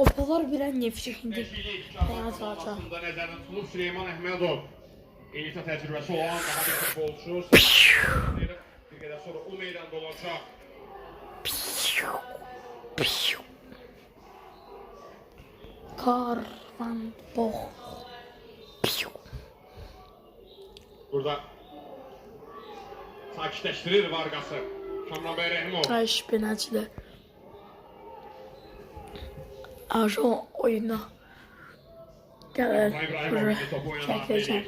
Opalar bilən Neftçi indi. Beşiktaş komantasında nəzərdə tutulub Süleyman Əhmədov. Elitə təcrübəsi olan daha bir futbolçu. Bir qədər sonra o meydanda olacaq. Karvan box. Burada sakitləşdirir Varqası. Kamran bəy Rəhimov. Ayş binəcədə. Ajo oyuna. Gəlir. Çəkəcəm.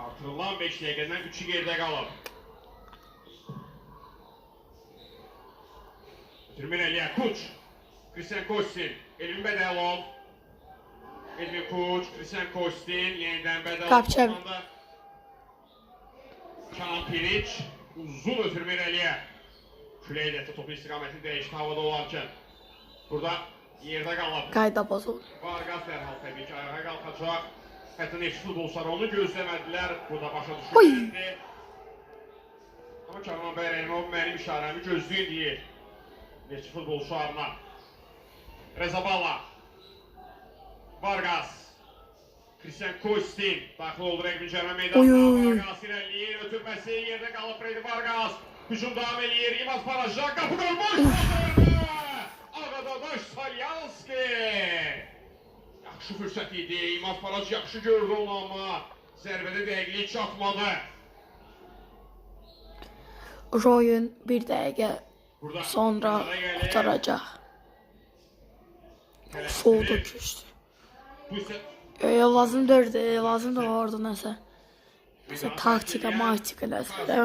Artırılan 5 dəqiqədən 3-ü geridə qalıb. Türmin Əliyə Kuç. Kristian Kostin. Elvin Bədəlov. Elvin Kuç. Kristian Kostin. Yenidən Bədəlov. Qapçam. Kenan Piriç. Uzun ötürmür Əliyə. Küləklə topu istiqamətini dəyişdi havada olarkən. Burada yerdə qalıb. Qayda pozuldu. Varqas dərhal təbii ki ayağa qalxacaq. Hətta Neftçi futbolçular onu gözləmədilər. Burada başa Oy! düşüldü. Amma Kamran bəy Rəhimov mənim işarəmi gözləyin deyir. Neftçi futbolçularına. Rezabala. Varqas. Kristian Kostin. Daxil oldu rəqbin cərmə meydanına. Varqas irəliyir. Ötürməsi yerdə qalıb Freddy Varqas. Hücum davam eləyir. İmaz Parajda. Qapı qolmuş. Ağadadaş Salyanski. Yaxşı fürsət idi. İmaz Paraj yaxşı gördü onu amma zərbədə dəqiqliyi çatmadı. Oyun bir dəqiqə sonra qutaracaq. Soğudu küstü. Lazım dördü, lazım da vardı nəsə. Nəsə taktika, maktika nəsə.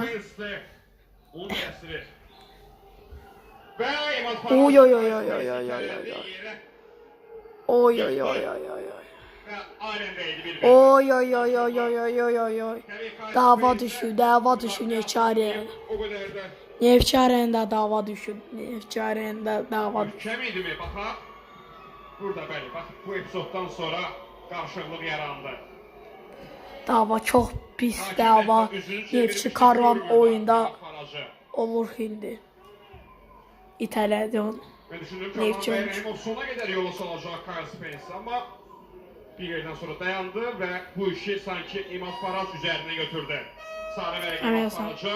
Oy oy oy oy oy oy oy oy. Oy oy oy oy oy oy. Oy oy oy oy oy oy oy oy oy. Dava düşür Neftçi'nin. Neftçi'nin de dava düşür. Neftçi'nin de dava düşür. Möhkəm idi mi? Baxaq. Burada bəli, bax bu epizoddan sonra qarşılıq yarandı. Dava çok pis dava. Neftçi Karvan oyunda olur indi. İtələdi onu. Ben düşündüm ki Kamran Rəhimov sona qədər yola salacaq Kyle Spence ama bir yerdən sonra dayandı və bu işi sanki İmaz Paraj üzərinə götürdü. Sarı vərəqə İmaz Paraj'a.